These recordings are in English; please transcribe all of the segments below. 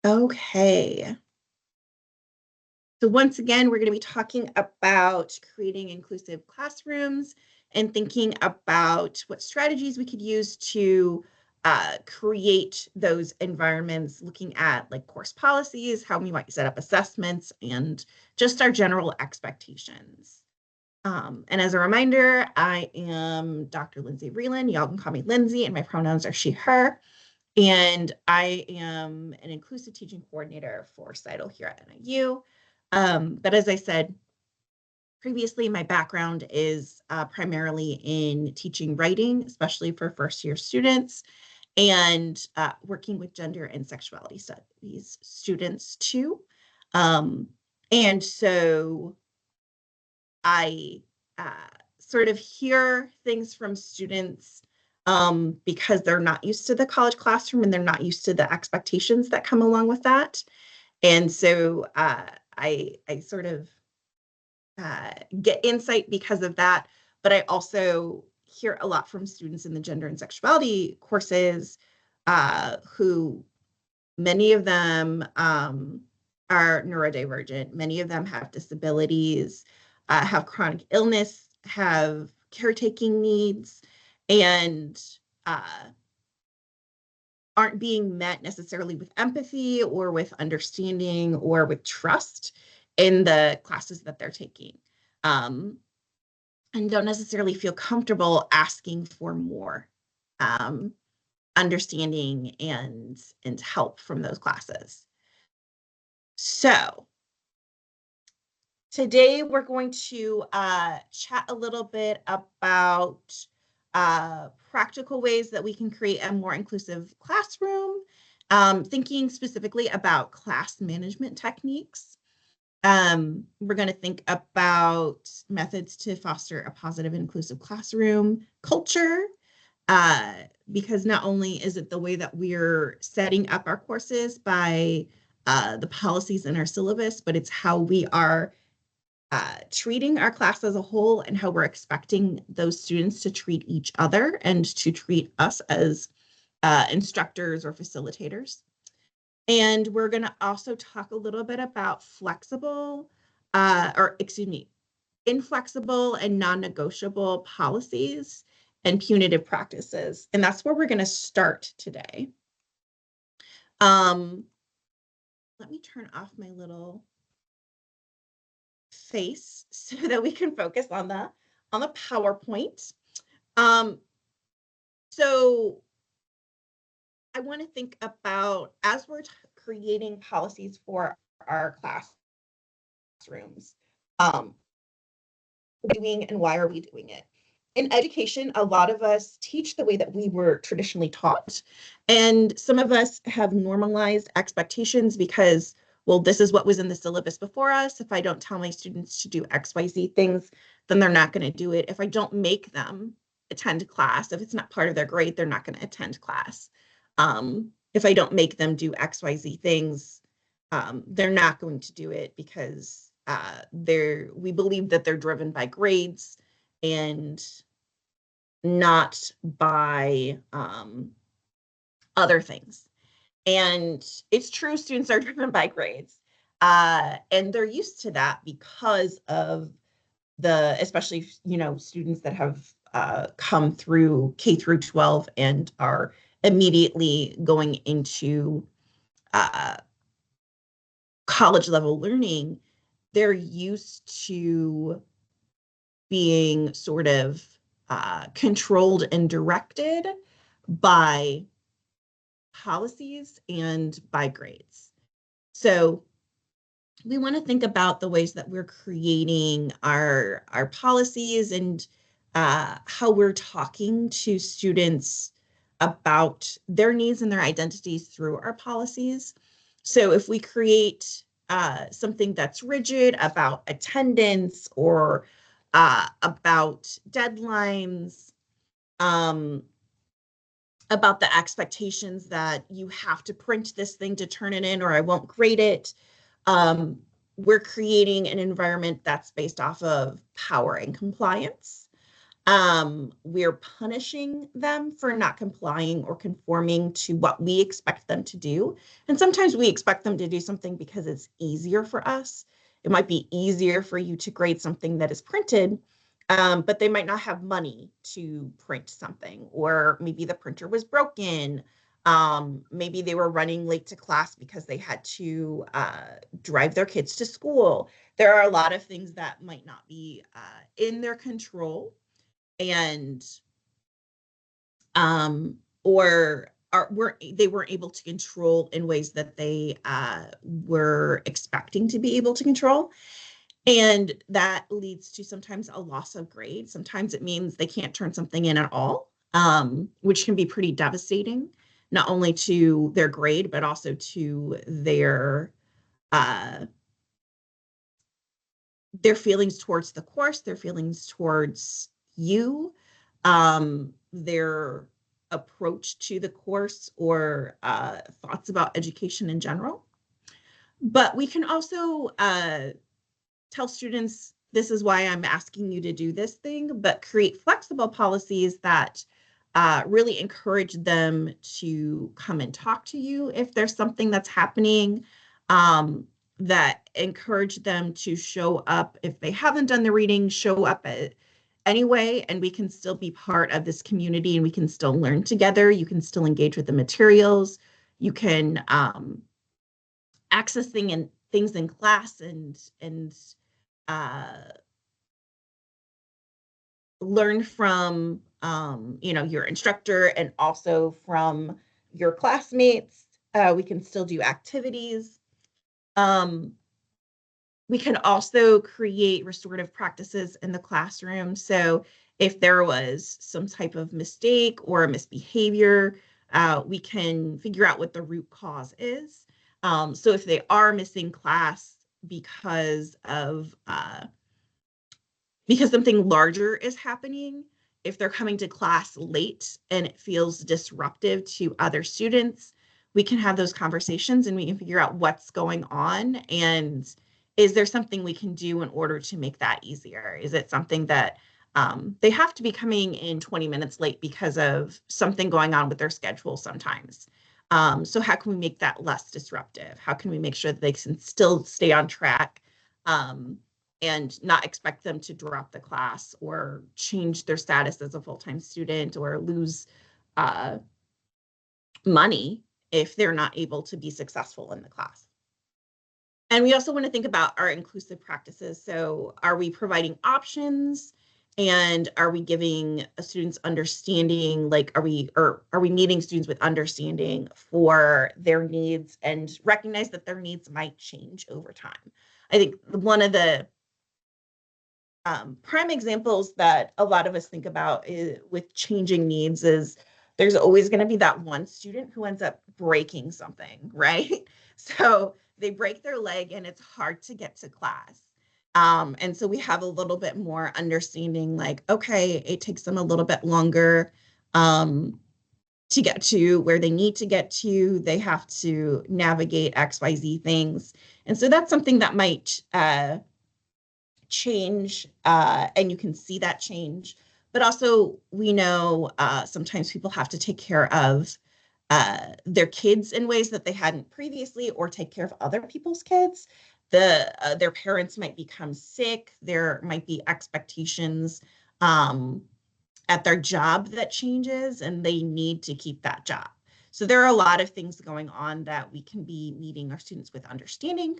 Okay. So once again, we're going to be talking about creating inclusive classrooms and thinking about what strategies we could use to create those environments, looking at like course policies, how we might set up assessments, and just our general expectations. And as a reminder, I am Dr. Lindsay Vreeland. Y'all can call me Lindsay, and my pronouns are she, her. And I am an inclusive teaching coordinator for CITL here at NIU. But as I said previously, my background is primarily in teaching writing, especially for first-year students, and working with gender and sexuality studies students too. And so I sort of hear things from students because they're not used to the college classroom and they're not used to the expectations that come along with that. And so I sort of get insight because of that, but I also hear a lot from students in the gender and sexuality courses who many of them are neurodivergent, many of them have disabilities, have chronic illness, have caretaking needs, and aren't being met necessarily with empathy or with understanding or with trust in the classes that they're taking. And don't necessarily feel comfortable asking for more understanding and help from those classes. So today we're going to chat a little bit about practical ways that we can create a more inclusive classroom, thinking specifically about class management techniques. We're going to think about methods to foster a positive and inclusive classroom culture, because not only is it the way that we're setting up our courses by the policies in our syllabus, but it's how we are treating our class as a whole and how we're expecting those students to treat each other and to treat us as instructors or facilitators. And we're going to also talk a little bit about inflexible and non-negotiable policies and punitive practices. And that's where we're going to start today. Let me turn off my little face so that we can focus on the PowerPoint. So I want to think about, as we're creating policies for our classrooms, doing and why are we doing it? In education, a lot of us teach the way that we were traditionally taught, and some of us have normalized expectations because, well, this is what was in the syllabus before us. If I don't tell my students to do XYZ things, then they're not going to do it. If I don't make them attend class, if it's not part of their grade, they're not going to attend class. If I don't make them do XYZ things, they're not going to do it because we believe that they're driven by grades and not by other things. And it's true, students are driven by grades. And they're used to that because of especially, students that have come through K through 12 and are immediately going into college level learning. They're used to being sort of controlled and directed by policies and by grades. So we want to think about the ways that we're creating our policies and how we're talking to students about their needs and their identities through our policies. So if we create something that's rigid about attendance or about deadlines, about the expectations that you have to print this thing to turn it in or I won't grade it, we're creating an environment that's based off of power and compliance. We're punishing them for not complying or conforming to what we expect them to do. And sometimes we expect them to do something because it's easier for us. It might be easier for you to grade something that is printed, but they might not have money to print something, or maybe the printer was broken. Maybe they were running late to class because they had to drive their kids to school. There are a lot of things that might not be in their control, and or weren't able to control in ways that they were expecting to be able to control. And that leads to sometimes a loss of grade. Sometimes it means they can't turn something in at all, which can be pretty devastating, not only to their grade, but also to uh, their feelings towards the course, their feelings towards you, their approach to the course, or thoughts about education in general. But we can also tell students, this is why I'm asking you to do this thing, but create flexible policies that really encourage them to come and talk to you if there's something that's happening, that encourage them to show up if they haven't done the reading, show up anyway, and we can still be part of this community and we can still learn together. You can still engage with the materials. You can access things in class and uh, learn from your instructor and also from your classmates. We can still do activities. Um, we can also create restorative practices in the classroom. So if there was some type of mistake or a misbehavior, we can figure out what the root cause is. So if they are missing class because of because something larger is happening, if they're coming to class late and it feels disruptive to other students, we can have those conversations and we can figure out what's going on, and is there something we can do in order to make that easier? Is it something that they have to be coming in 20 minutes late because of something going on with their schedule sometimes? So how can we make that less disruptive? How can we make sure that they can still stay on track, um, and not expect them to drop the class or change their status as a full-time student or lose uh, money if they're not able to be successful in the class? And we also want to think about our inclusive practices. So are we providing options, and are we giving students understanding, like are we meeting students with understanding for their needs and recognize that their needs might change over time? I think one of the prime examples that a lot of us think about with changing needs is there's always going to be that one student who ends up breaking something, right? So they break their leg and it's hard to get to class. And so we have a little bit more understanding, like, okay, it takes them a little bit longer to get to where they need to get to. They have to navigate XYZ things. And so that's something that might change, and you can see that change. But also, we know sometimes people have to take care of their kids in ways that they hadn't previously, or take care of other people's kids. Their parents might become sick. There might be expectations at their job that changes, and they need to keep that job. So there are a lot of things going on that we can be meeting our students with understanding,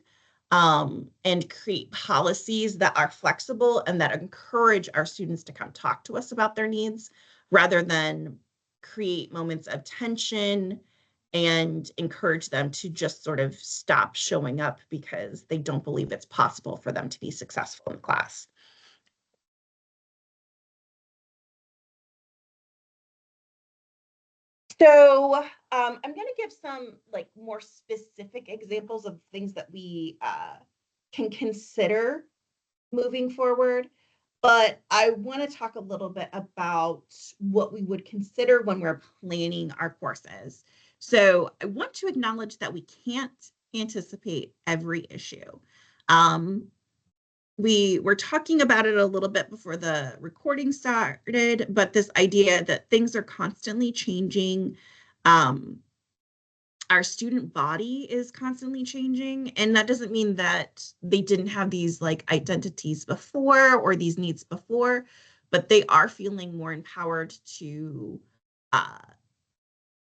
and create policies that are flexible and that encourage our students to come talk to us about their needs, rather than create moments of tension and encourage them to just sort of stop showing up because they don't believe it's possible for them to be successful in class. So I'm going to give some like more specific examples of things that we can consider moving forward. But I want to talk a little bit about what we would consider when we're planning our courses. So I want to acknowledge that we can't anticipate every issue. Um, we were talking about it a little bit before the recording started, but this idea that things are constantly changing. Um, our student body is constantly changing, and that doesn't mean that they didn't have these like identities before or these needs before, but they are feeling more empowered to uh,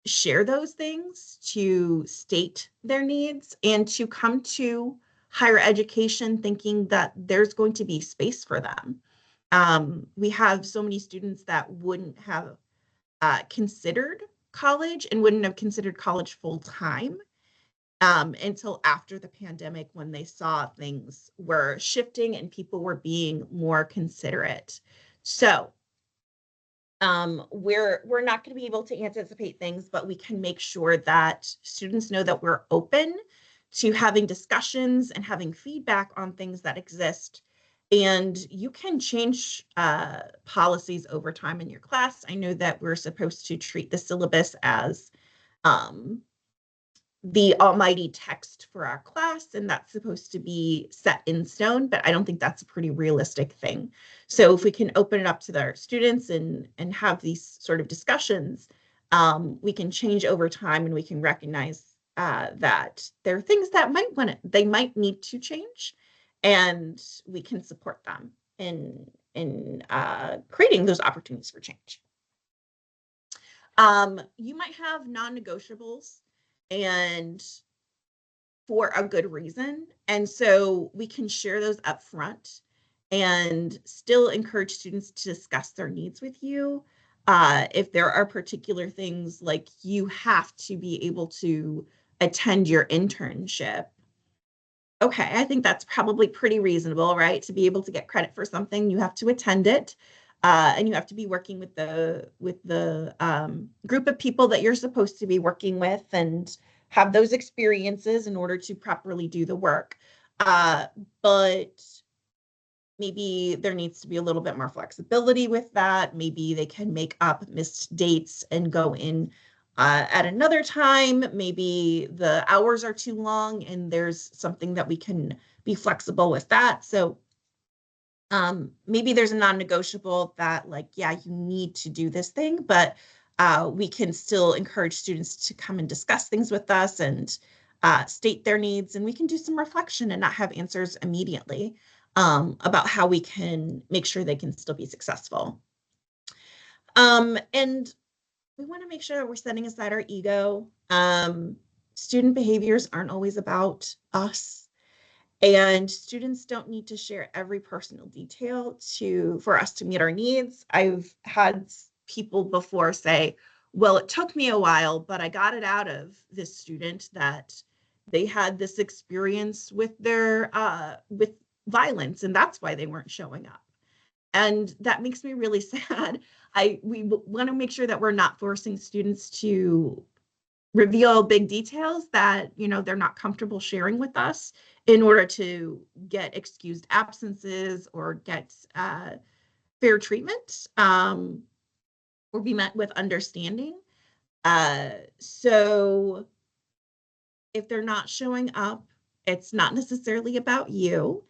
share those things, to state their needs, and to come to higher education thinking that there's going to be space for them. We have so many students that wouldn't have considered college and wouldn't have considered college full time until after the pandemic, when they saw things were shifting and people were being more considerate. So we're not going to be able to anticipate things, but we can make sure that students know that we're open to having discussions and having feedback on things that exist. And you can change policies over time in your class. I know that we're supposed to treat the syllabus as um, the almighty text for our class, and that's supposed to be set in stone, but I don't think that's a pretty realistic thing. So if we can open it up to our students and have these sort of discussions, we can change over time, and we can recognize that there are things that they might need to change, and we can support them in creating those opportunities for change. You might have non-negotiables, and for a good reason. And so we can share those up front and still encourage students to discuss their needs with you. If there are particular things like you have to be able to attend your internship, okay, I think that's probably pretty reasonable, right? To be able to get credit for something, you have to attend it, and you have to be working with the group of people that you're supposed to be working with, and have those experiences in order to properly do the work. Uh, but maybe there needs to be a little bit more flexibility with that. Maybe they can make up missed dates and go in at another time. Maybe the hours are too long and there's something that we can be flexible with that. So maybe there's a non-negotiable that like, yeah, you need to do this thing, but we can still encourage students to come and discuss things with us and state their needs, and we can do some reflection and not have answers immediately about how we can make sure they can still be successful. And we want to make sure that we're setting aside our ego. Student behaviors aren't always about us. And students don't need to share every personal detail for us to meet our needs. I've had people before say, well, it took me a while, but I got it out of this student that they had this experience with their with violence, and that's why they weren't showing up. And that makes me really sad. We want to make sure that we're not forcing students to reveal big details that they're not comfortable sharing with us in order to get excused absences or get fair treatment, or be met with understanding. So if they're not showing up, it's not necessarily about you.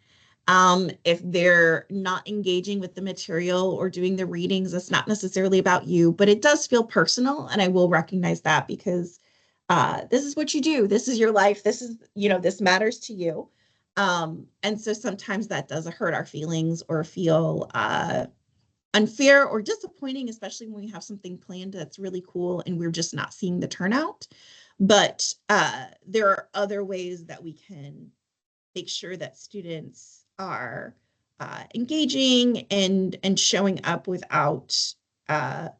If they're not engaging with the material or doing the readings, it's not necessarily about you, but it does feel personal, and I will recognize that because this is what you do. This is your life. This is, this matters to you. And so sometimes that does hurt our feelings or feel unfair or disappointing, especially when we have something planned that's really cool and we're just not seeing the turnout. But there are other ways that we can make sure that students are engaging and showing up without uh,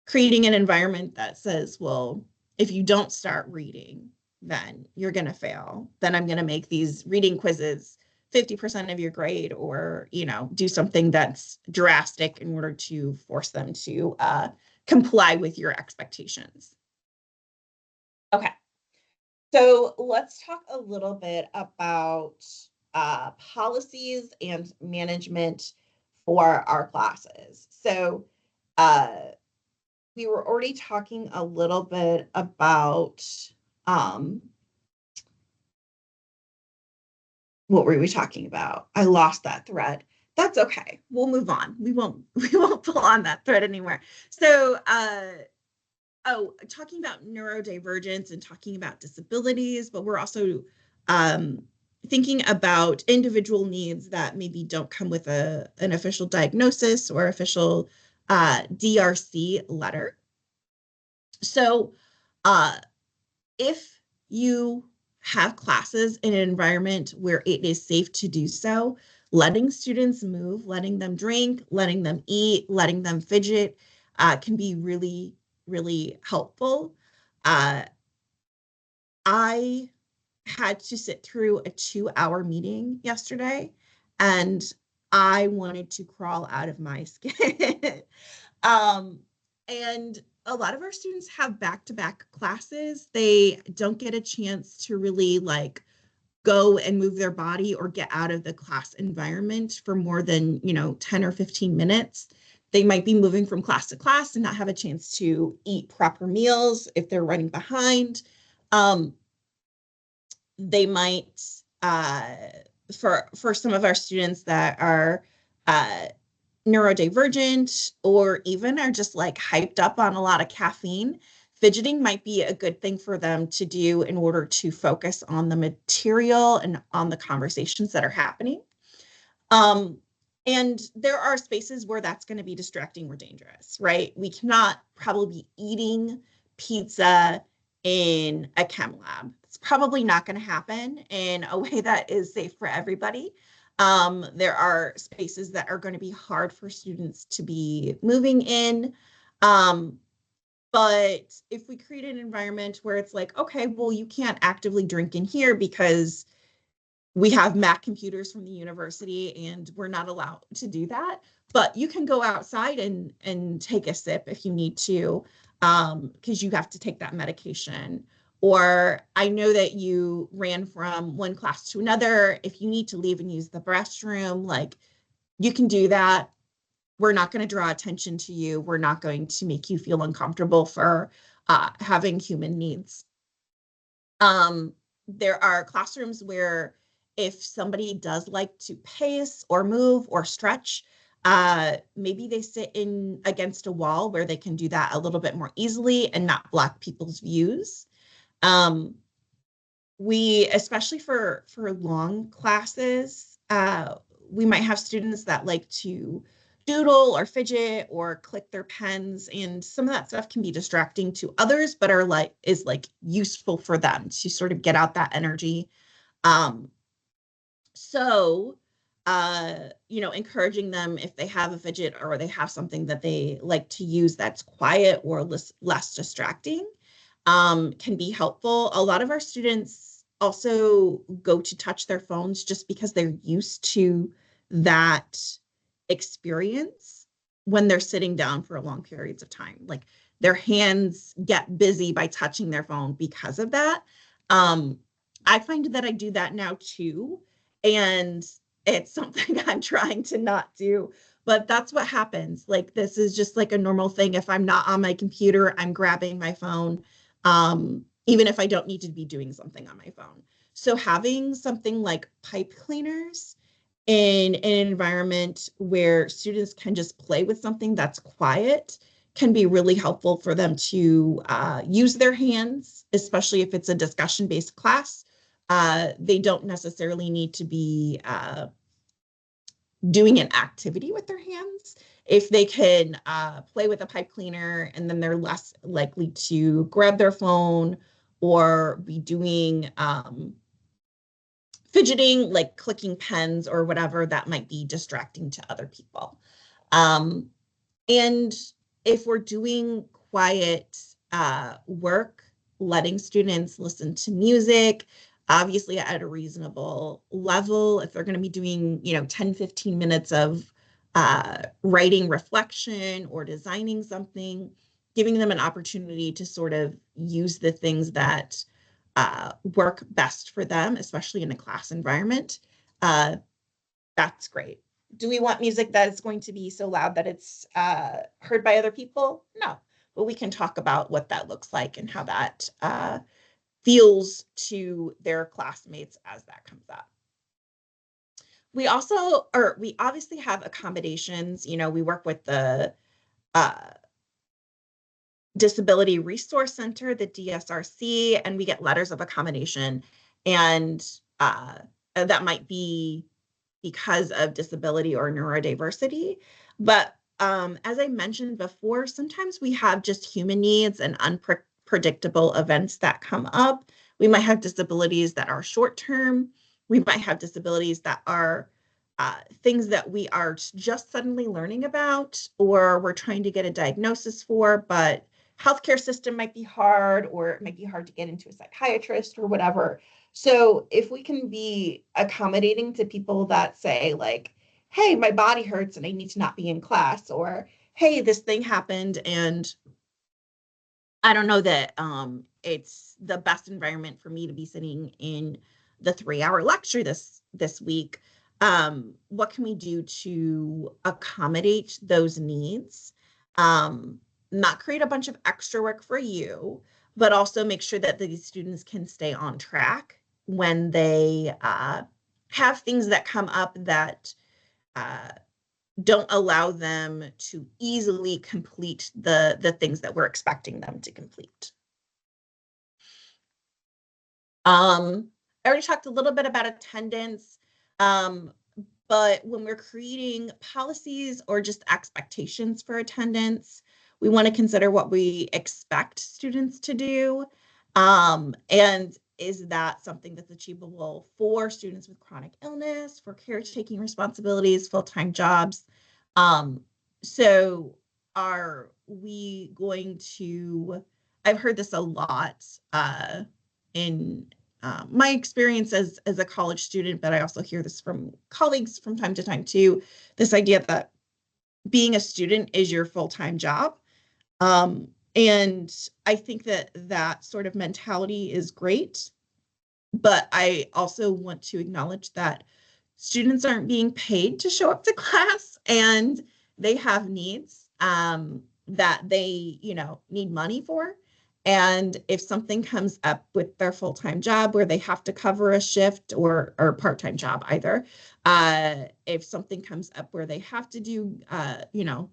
creating an environment that says, well, if you don't start reading, then you're going to fail. Then I'm going to make these reading quizzes 50% of your grade, or, do something that's drastic in order to force them to comply with your expectations. Okay. So let's talk a little bit about policies and management for our classes. So we were already talking a little bit about what were we talking about? I lost that thread. That's okay. We'll move on. We won't pull on that thread anymore. So talking about neurodivergence and talking about disabilities, but we're also um, thinking about individual needs that maybe don't come with an official diagnosis or official DRC letter. So uh, if you have classes in an environment where it is safe to do so, letting students move, letting them drink, letting them eat, letting them fidget can be really, really helpful. Uh, I had to sit through a 2-hour meeting yesterday, and I wanted to crawl out of my skin. um, and a lot of our students have back-to-back classes. They don't get a chance to really like go and move their body or get out of the class environment for more than, 10 or 15 minutes. They might be moving from class to class and not have a chance to eat proper meals if they're running behind. Um, they might, for some of our students that are uh, neurodivergent or even are just like hyped up on a lot of caffeine, fidgeting might be a good thing for them to do in order to focus on the material and on the conversations that are happening. Um, and there are spaces where that's going to be distracting or dangerous, right? We cannot probably be eating pizza in a chem lab. It's probably not going to happen in a way that is safe for everybody. There are spaces that are going to be hard for students to be moving in. Um, but if we create an environment where it's like, okay, well, you can't actively drink in here because we have Mac computers from the university and we're not allowed to do that. But you can go outside and take a sip if you need to, because you have to take that medication. Or I know that you ran from one class to another. If you need to leave and use the restroom, like you can do that. We're not going to draw attention to you. We're not going to make you feel uncomfortable for having human needs. Um, there are classrooms where if somebody does like to pace or move or stretch, maybe they sit in against a wall where they can do that a little bit more easily and not block people's views. Um, we, especially for long classes, we might have students that like to doodle or fidget or click their pens, and some of that stuff can be distracting to others, but is like useful for them to sort of get out that energy. Um, so, encouraging them if they have a fidget or they have something that they like to use that's quiet or less distracting, can be helpful. A lot of our students also go to touch their phones just because they're used to that experience when they're sitting down for long periods of time. Like their hands get busy by touching their phone because of that. Um, I find that I do that now too. And it's something I'm trying to not do, but that's what happens. Like this is just like a normal thing. If I'm not on my computer, I'm grabbing my phone, even if I don't need to be doing something on my phone. So having something like pipe cleaners in an environment where students can just play with something that's quiet can be really helpful for them to use their hands, especially if it's a discussion-based class. They don't necessarily need to be doing an activity with their hands. If they can play with a pipe cleaner, and then they're less likely to grab their phone or be doing fidgeting, like clicking pens or whatever that might be distracting to other people. Um, and if we're doing quiet work, letting students listen to music, obviously at a reasonable level, if they're going to be doing, 10, 15 minutes of writing reflection or designing something, giving them an opportunity to sort of use the things that work best for them, especially in a class environment, uh, that's great. Do we want music that is going to be so loud that it's heard by other people? No, but we can talk about what that looks like and how that feels to their classmates as that comes up. We also, or we obviously have accommodations. We work with the uh, Disability Resource Center, the DSRC, and we get letters of accommodation. And that might be because of disability or neurodiversity. But as I mentioned before, sometimes we have just human needs and unpredictable events that come up. We might have disabilities that are short term. We might have disabilities that are things that we are just suddenly learning about, or we're trying to get a diagnosis for, but healthcare system might be hard, or it might be hard to get into a psychiatrist or whatever. So if we can be accommodating to people that say like, hey, my body hurts and I need to not be in class, or hey, this thing happened and I don't know that it's the best environment for me to be sitting in the 3-hour lecture this week. What can we do to accommodate those needs? Um, Not create a bunch of extra work for you, but also make sure that these students can stay on track when they have things that come up that uh, don't allow them to easily complete the things that we're expecting them to complete. I already talked a little bit about attendance, um, but when we're creating policies or just expectations for attendance, we want to consider what we expect students to do. And is that something that's achievable for students with chronic illness, for caretaking responsibilities, full-time jobs? Um, so are we going to, I've heard this a lot in my experience as a college student, but I also hear this from colleagues from time to time too, this idea that being a student is your full-time job. And I think that that sort of mentality is great, but I also want to acknowledge that students aren't being paid to show up to class, and they have needs that they, need money for. And if something comes up with their full-time job where they have to cover a shift, or part-time job either, if something comes up where they have to do,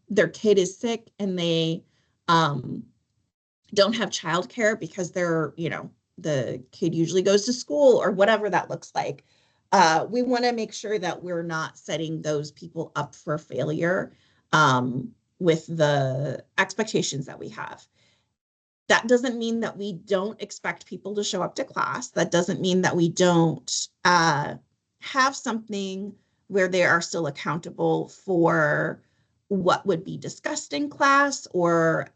their kid is sick and they um, don't have childcare because the kid usually goes to school or whatever that looks like. We want to make sure that we're not setting those people up for failure with the expectations that we have. That doesn't mean that we don't expect people to show up to class. That doesn't mean that we don't have something where they are still accountable for what would be discussed in class, or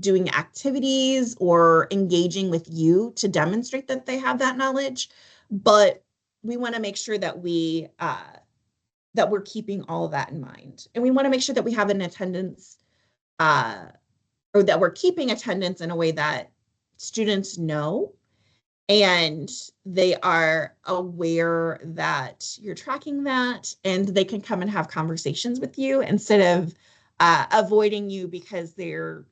doing activities, or engaging with you to demonstrate that they have that knowledge. But we want to make sure that we're keeping all of that in mind, and we want to make sure that we have an attendance uh, or that we're keeping attendance in a way that students know and they are aware that you're tracking that, and they can come and have conversations with you instead of avoiding you because they're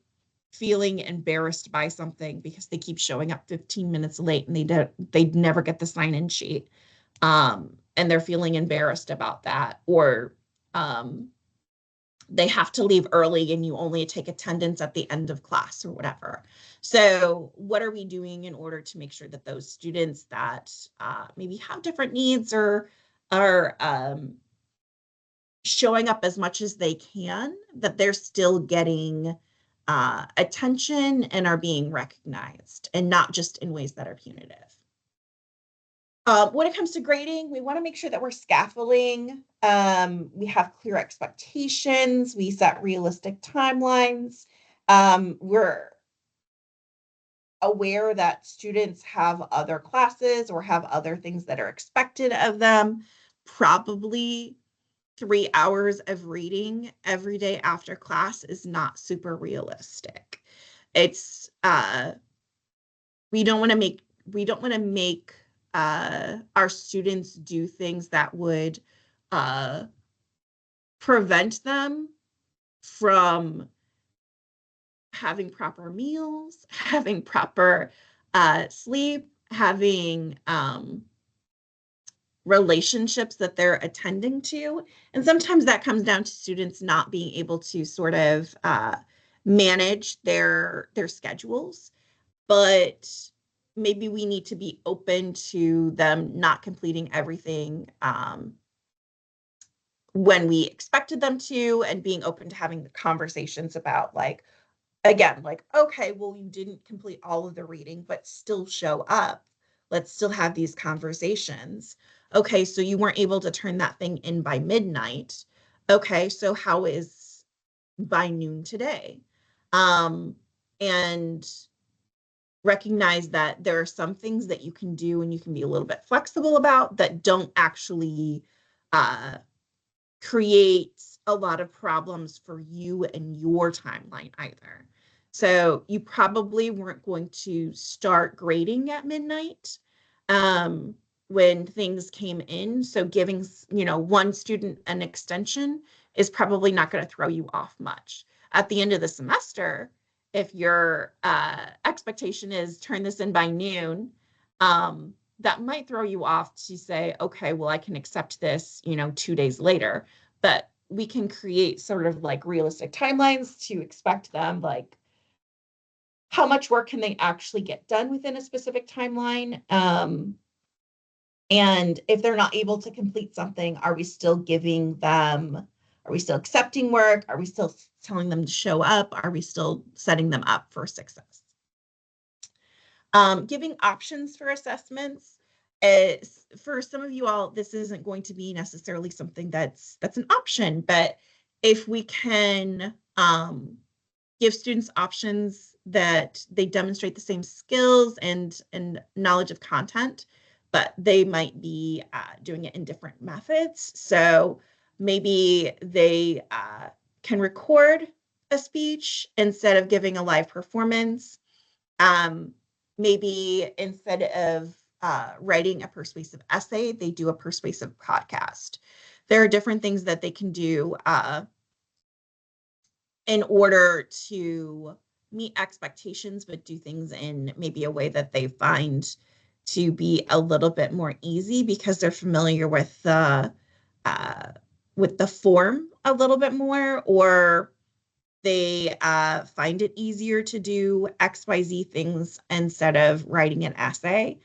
feeling embarrassed by something because they keep showing up 15 minutes late and they never get the sign-in sheet, and they're feeling embarrassed about that, or they have to leave early and you only take attendance at the end of class or whatever. So what are we doing in order to make sure that those students that maybe have different needs or are showing up as much as they can, that they're still getting attention and are being recognized, and not just in ways that are punitive? When it comes to grading, we want to make sure that we're scaffolding. We have clear expectations. We set realistic timelines. We're aware that students have other classes or have other things that are expected of them. Probably 3 hours of reading every day after class is not super realistic. It's we don't want to make our students do things that would uh, prevent them from having proper meals, having proper sleep, having relationships that they're attending to. And sometimes that comes down to students not being able to sort of manage their schedules, but maybe we need to be open to them not completing everything when we expected them to, and being open to having the conversations about, like, again, like, okay, well, you didn't complete all of the reading, but still show up. Let's still have these conversations. Okay, so you weren't able to turn that thing in by midnight. Okay, so how is by noon today? And recognize that there are some things that you can do and you can be a little bit flexible about that don't actually uh, create a lot of problems for you and your timeline either. So you probably weren't going to start grading at midnight when things came in. So giving, one student an extension is probably not going to throw you off much. At the end of the semester, if your expectation is turn this in by noon, that might throw you off to say, okay, well, I can accept this, 2 days later. But we can create sort of like realistic timelines to expect them, like, how much work can they actually get done within a specific timeline? And if they're not able to complete something, are we still accepting work? Are we still telling them to show up? Are we still setting them up for success? Giving options for assessments. For some of you all, this isn't going to be necessarily something that's an option, but if we can give students options that they demonstrate the same skills and knowledge of content, but they might be doing it in different methods. So maybe they can record a speech instead of giving a live performance. Maybe instead of writing a persuasive essay, they do a persuasive podcast. There are different things that they can do in order to meet expectations, but do things in maybe a way that they find to be a little bit more easy because they're familiar with the form a little bit more, or they find it easier to do XYZ things instead of writing an essay.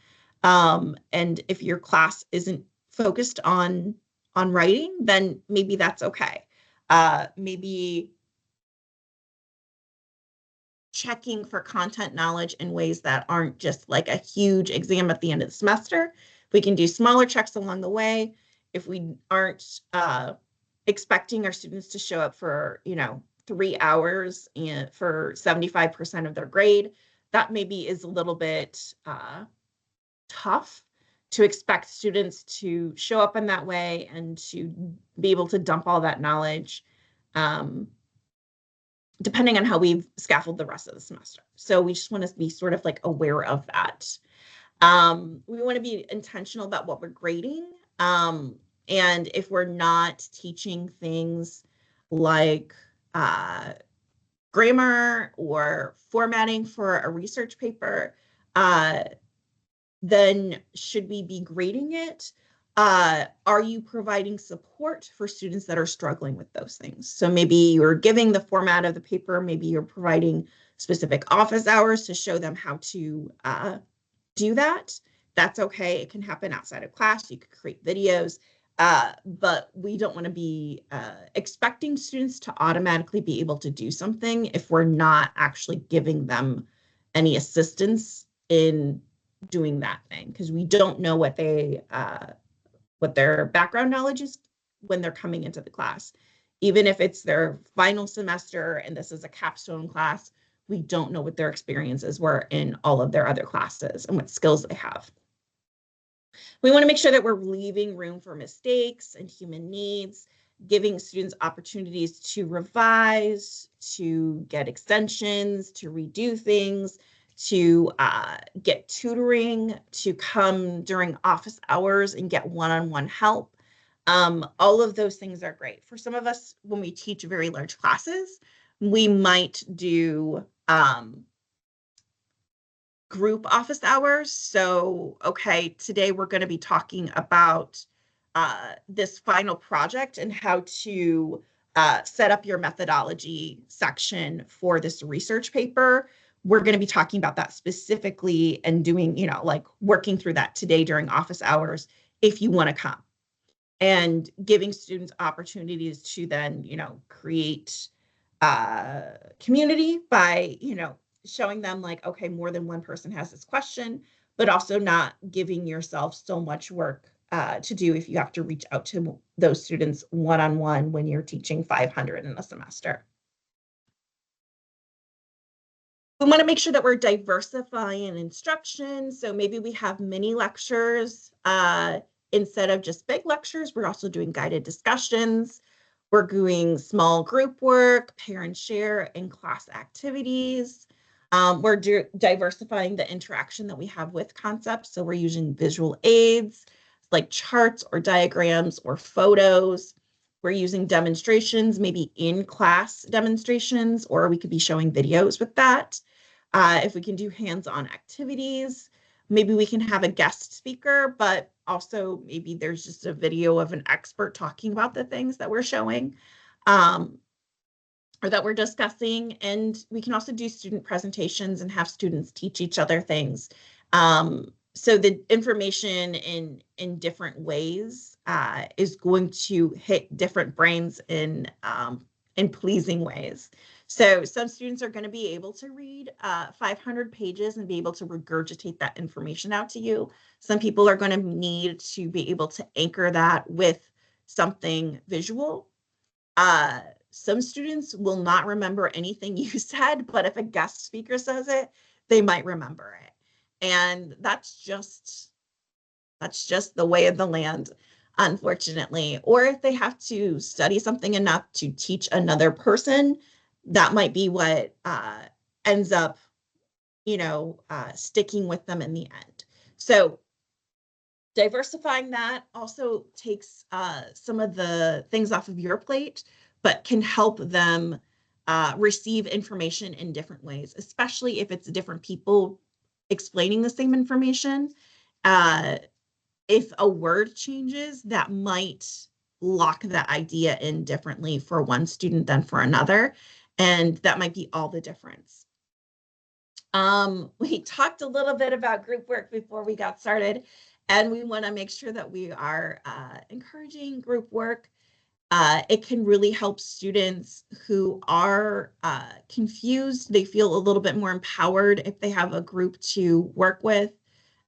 And if your class isn't focused on writing, then maybe that's okay. Maybe checking for content knowledge in ways that aren't just like a huge exam at the end of the semester. We can do smaller checks along the way. If we aren't expecting our students to show up for, 3 hours and for 75% of their grade, that maybe is a little bit tough to expect students to show up in that way and to be able to dump all that knowledge, depending on how we've scaffolded the rest of the semester. So we just want to be sort of like aware of that. We want to be intentional about what we're grading. And if we're not teaching things like grammar or formatting for a research paper, then should we be grading it? Are you providing support for students that are struggling with those things? So maybe you're giving the format of the paper, maybe you're providing specific office hours to show them how to do that. That's okay. It can happen outside of class. You could create videos, but we don't want to be expecting students to automatically be able to do something if we're not actually giving them any assistance in doing that thing, because we don't know what their background knowledge is when they're coming into the class. Even if it's their final semester and this is a capstone class, we don't know what their experiences were in all of their other classes and what skills they have. We want to make sure that we're leaving room for mistakes and human needs, giving students opportunities to revise, to get extensions, to redo things, to get tutoring, to come during office hours and get one-on-one help. All of those things are great. For some of us, when we teach very large classes, we might do group office hours. So, okay, today we're going to be talking about this final project and how to set up your methodology section for this research paper. We're going to be talking about that specifically and doing, like working through that today during office hours if you want to come, and giving students opportunities to then, create community by, showing them like, okay, more than one person has this question, but also not giving yourself so much work to do if you have to reach out to those students one-on-one when you're teaching 500 in a semester. We want to make sure that we're diversifying instruction. So maybe we have mini lectures instead of just big lectures. We're also doing guided discussions. We're doing small group work, pair and share, and class activities. We're diversifying the interaction that we have with concepts. So we're using visual aids like charts or diagrams or photos. We're using demonstrations, maybe in-class demonstrations, or we could be showing videos with that. If we can do hands-on activities, maybe we can have a guest speaker, but also maybe there's just a video of an expert talking about the things that we're showing or that we're discussing. And we can also do student presentations and have students teach each other things. So the information in different ways is going to hit different brains in pleasing ways. So some students are going to be able to read 500 pages and be able to regurgitate that information out to you. Some people are going to need to be able to anchor that with something visual. Some students will not remember anything you said, but if a guest speaker says it, they might remember it. And that's just the way of the land, unfortunately. Or if they have to study something enough to teach another person, that might be what ends up, sticking with them in the end. So diversifying that also takes some of the things off of your plate, but can help them receive information in different ways, especially if it's different people explaining the same information. If a word changes, that might lock that idea in differently for one student than for another. And that might be all the difference. We talked a little bit about group work before we got started, and we want to make sure that we are encouraging group work. It can really help students who are confused. They feel a little bit more empowered if they have a group to work with.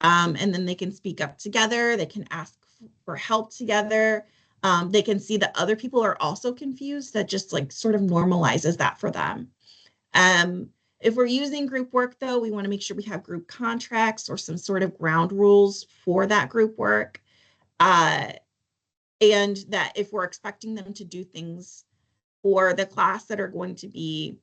And then they can speak up together. They can ask for help together. They can see that other people are also confused. That just like sort of normalizes that for them. If we're using group work, though, we want to make sure we have group contracts or some sort of ground rules for that group work. And that if we're expecting them to do things for the class that are going to be,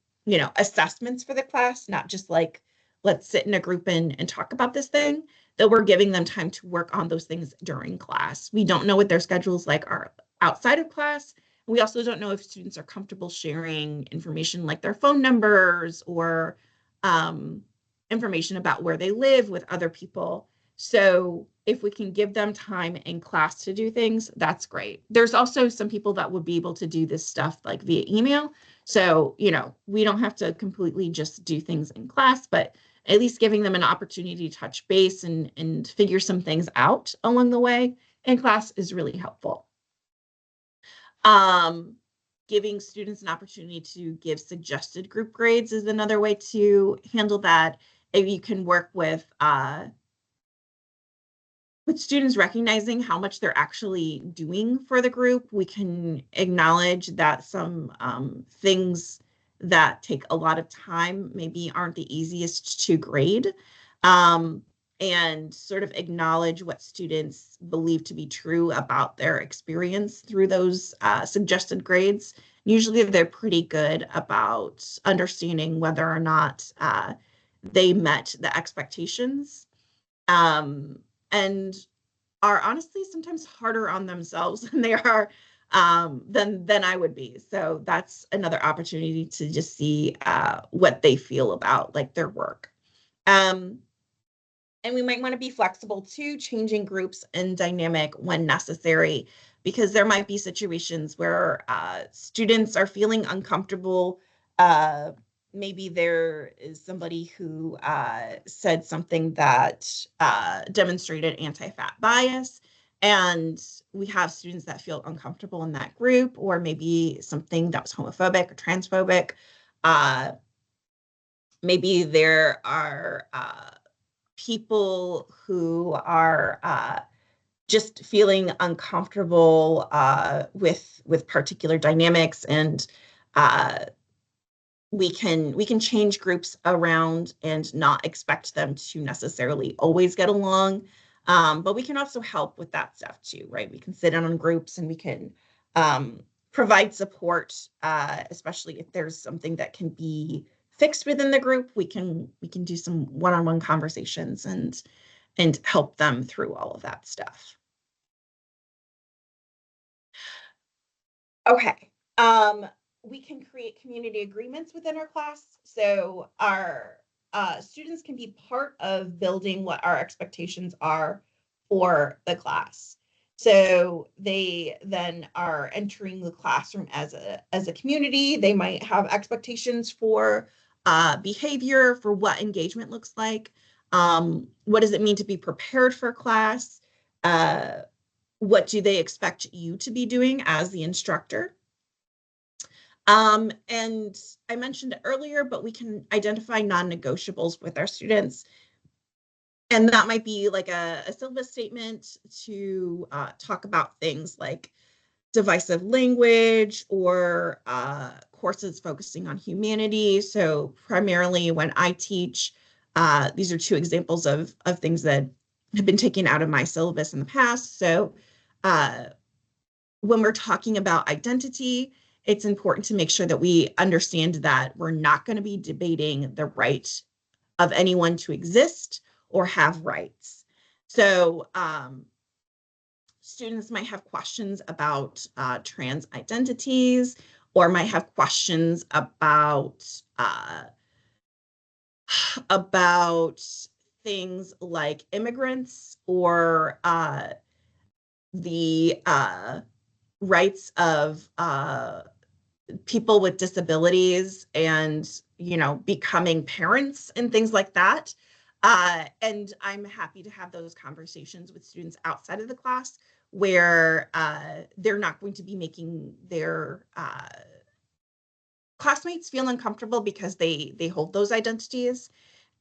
assessments for the class, not just like, let's sit in a group and talk about this thing, that we're giving them time to work on those things during class. We don't know what their schedules like are outside of class. We also don't know if students are comfortable sharing information like their phone numbers or information about where they live with other people. So if we can give them time in class to do things, that's great. There's also some people that would be able to do this stuff like via email. So, we don't have to completely just do things in class, but at least giving them an opportunity to touch base and figure some things out along the way in class is really helpful. Giving students an opportunity to give suggested group grades is another way to handle that. If you can work with students recognizing how much they're actually doing for the group, we can acknowledge that some things that take a lot of time maybe aren't the easiest to grade, and sort of acknowledge what students believe to be true about their experience through those suggested grades. Usually they're pretty good about understanding whether or not they met the expectations. And are honestly sometimes harder on themselves than they are than I would be. So that's another opportunity to just see what they feel about like their work. And we might want to be flexible too, changing groups and dynamic when necessary, because there might be situations where students are feeling uncomfortable. Uh, Maybe there is somebody who said something that demonstrated anti-fat bias, and we have students that feel uncomfortable in that group, or maybe something that was homophobic or transphobic. Uh, Maybe there are people who are just feeling uncomfortable with particular dynamics, and uh, we can change groups around and not expect them to necessarily always get along. But we can also help with that stuff too, right? We can sit in on groups and we can um, provide support, especially if there's something that can be fixed within the group. We can do some one-on-one conversations and help them through all of that stuff. Okay. We can create community agreements within our class. So our students can be part of building what our expectations are for the class. So they then are entering the classroom as a community. They might have expectations for behavior, for what engagement looks like. What does it mean to be prepared for class? Uh, what do they expect you to be doing as the instructor? And I mentioned it earlier, but we can identify non-negotiables with our students. And that might be like a syllabus statement to talk about things like divisive language or courses focusing on humanity. So primarily when I teach, these are two examples of things that have been taken out of my syllabus in the past. So uh, when we're talking about identity, it's important to make sure that we understand that we're not going to be debating the right of anyone to exist or have rights. So students might have questions about trans identities, or might have questions about things like immigrants, or the rights of people with disabilities, and becoming parents and things like that. And I'm happy to have those conversations with students outside of the class, where they're not going to be making their classmates feel uncomfortable because they hold those identities.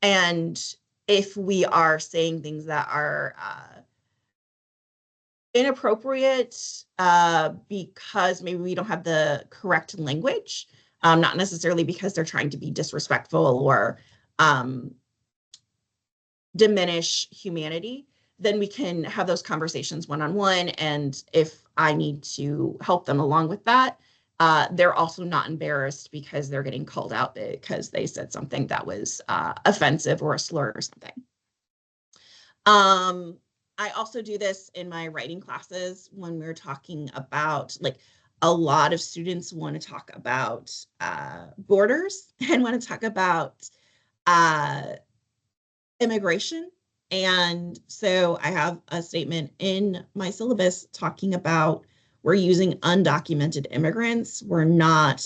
And if we are saying things that are inappropriate because maybe we don't have the correct language, not necessarily because they're trying to be disrespectful or um, diminish humanity, then we can have those conversations one-on-one. And if I need to help them along with that, they're also not embarrassed because they're getting called out because they said something that was offensive or a slur or something. I also do this in my writing classes when we're talking about, like, a lot of students want to talk about borders and want to talk about uh, immigration. And so I have a statement in my syllabus talking about, we're using undocumented immigrants. We're not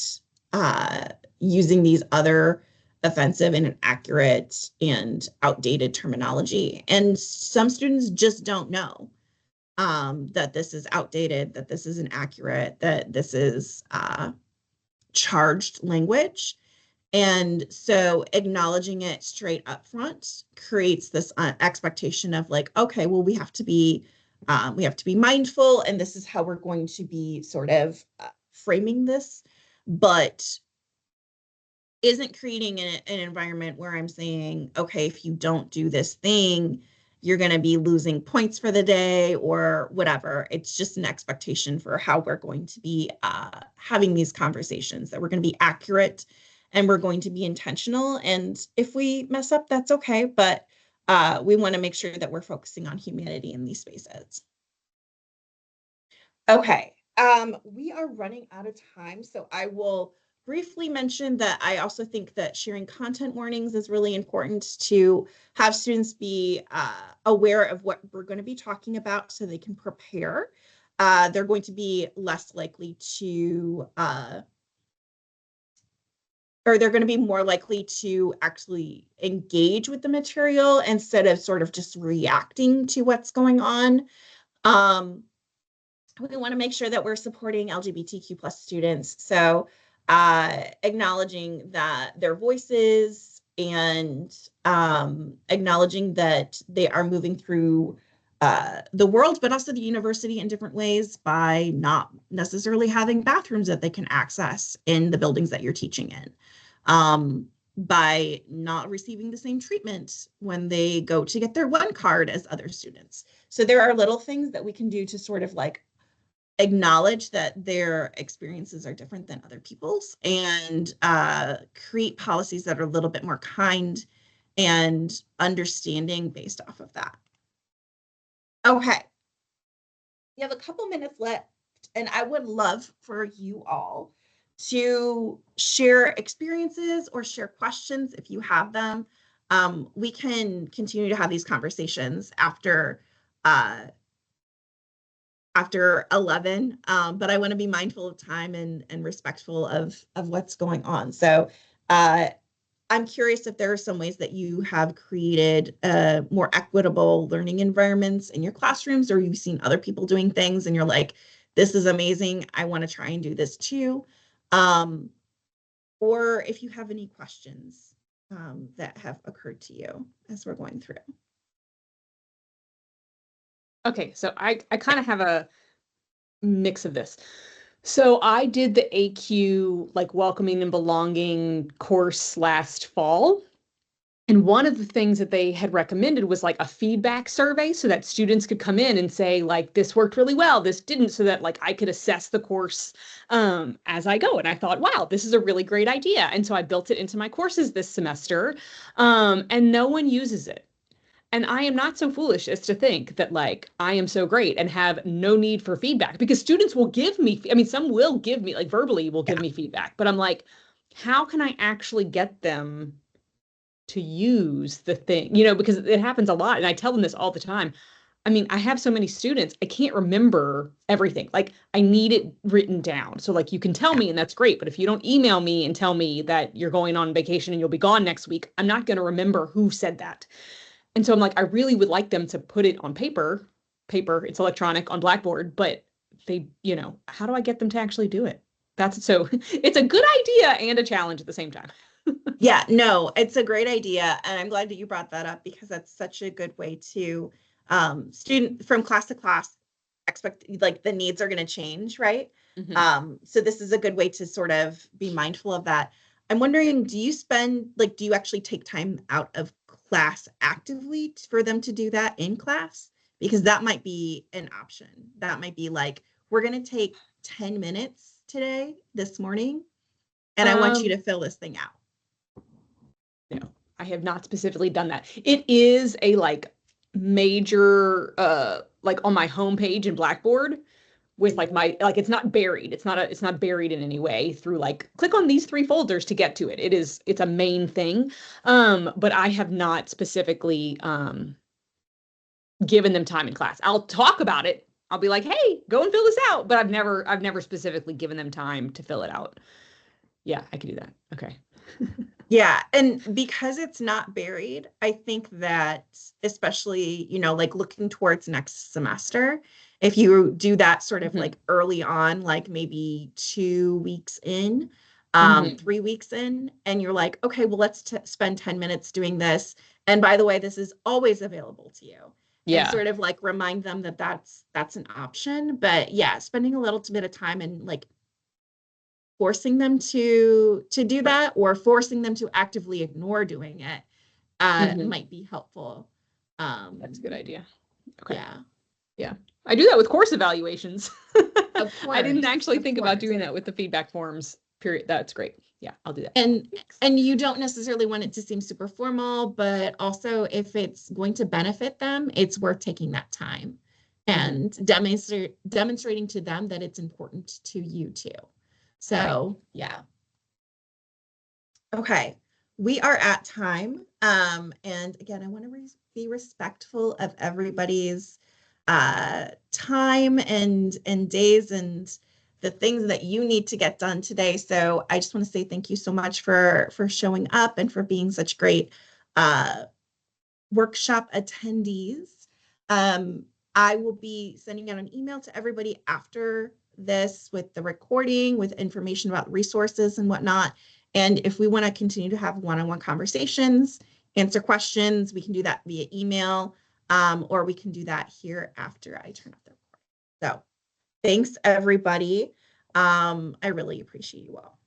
uh, using these other offensive and inaccurate and outdated terminology. And some students just don't know that this is outdated, that this is inaccurate, that this is charged language. And so acknowledging it straight up front creates this expectation of, like, okay, well, we have to be mindful, and this is how we're going to be sort of framing this, but isn't creating an environment where I'm saying, okay, if you don't do this thing, you're going to be losing points for the day or whatever. It's just an expectation for how we're going to be having these conversations, that we're going to be accurate and we're going to be intentional. And if we mess up, that's okay. But we want to make sure that we're focusing on humanity in these spaces. Okay. We are running out of time, so I will briefly mention that I also think that sharing content warnings is really important to have students be aware of what we're going to be talking about so they can prepare. They're going to be less likely to, or they're going to be more likely to actually engage with the material instead of sort of just reacting to what's going on. We want to make sure that we're supporting LGBTQ plus students. So acknowledging that their voices and acknowledging that they are moving through the world, but also the university in different ways by not necessarily having bathrooms that they can access in the buildings that you're teaching in. By not receiving the same treatment when they go to get their one card as other students. So there are little things that we can do to sort of like acknowledge that their experiences are different than other people's and create policies that are a little bit more kind and understanding based off of that. Okay. We have a couple minutes left, and I would love for you all to share experiences or share questions if you have them. We can continue to have these conversations after 11, but I want to be mindful of time and respectful of what's going on. So I'm curious if there are some ways that you have created more equitable learning environments in your classrooms, or you've seen other people doing things and you're like, this is amazing, I want to try and do this too. Or if you have any questions that have occurred to you as we're going through. Okay, so I kind of have a mix of this. So I did the AQ, like welcoming and belonging course last fall. And one of the things that they had recommended was like a feedback survey so that students could come in and say, like, this worked really well, this didn't, so that like I could assess the course as I go. And I thought, wow, this is a really great idea. And so I built it into my courses this semester, and no one uses it. And I am not so foolish as to think that like I am so great and have no need for feedback, because students will give me, I mean, some will give me like verbally will give me feedback, but I'm like, how can I actually get them to use the thing, because it happens a lot. And I tell them this all the time. I mean, I have so many students, I can't remember everything. Like I need it written down. So like you can tell me and that's great. But if you don't email me and tell me that you're going on vacation and you'll be gone next week, I'm not going to remember who said that. And so I'm like, I really would like them to put it on paper, it's electronic on Blackboard, but they, how do I get them to actually do it? So it's a good idea and a challenge at the same time. Yeah, no, it's a great idea. And I'm glad that you brought that up because that's such a good way to student from class to class expect like the needs are going to change, right? Mm-hmm. So this is a good way to sort of be mindful of that. I'm wondering, do you actually take time out of class actively for them to do that in class? Because that might be an option. That might be like, we're going to take 10 minutes today, this morning, and I want you to fill this thing out. No, I have not specifically done that. It is a like major like on my homepage in Blackboard with like it's not buried. It's not buried in any way through like click on these 3 folders to get to it. It's a main thing. But I have not specifically given them time in class. I'll talk about it. I'll be like, "Hey, go and fill this out," but I've never specifically given them time to fill it out. Yeah, I could do that. Okay. Yeah, and because it's not buried, I think that especially, like looking towards next semester, if you do that sort of like early on, like maybe 2 weeks in, 3 weeks in, and you're like, okay, well, let's spend 10 minutes doing this. And by the way, this is always available to you. And Yeah. sort of like remind them that that's an option. But yeah, spending a little bit of time and like forcing them to do that or forcing them to actively ignore doing it might be helpful. That's a good idea. Okay. Yeah. Yeah. I do that with course evaluations. Of course. I didn't actually think about doing that with the feedback forms, period. That's great. Yeah, I'll do that. And you don't necessarily want it to seem super formal, but also if it's going to benefit them, it's worth taking that time and demonstrating to them that it's important to you too. So, yeah. Okay, we are at time. And again, I want to be respectful of everybody's time and days and the things that you need to get done today. So I just want to say thank you so much for showing up and for being such great uh, workshop attendees. Um, I will be sending out an email to everybody after this with the recording, with information about resources and whatnot. And if we want to continue to have one-on-one conversations, answer questions, we can do that via email, or we can do that here after I turn off the recording. So thanks, everybody. I really appreciate you all.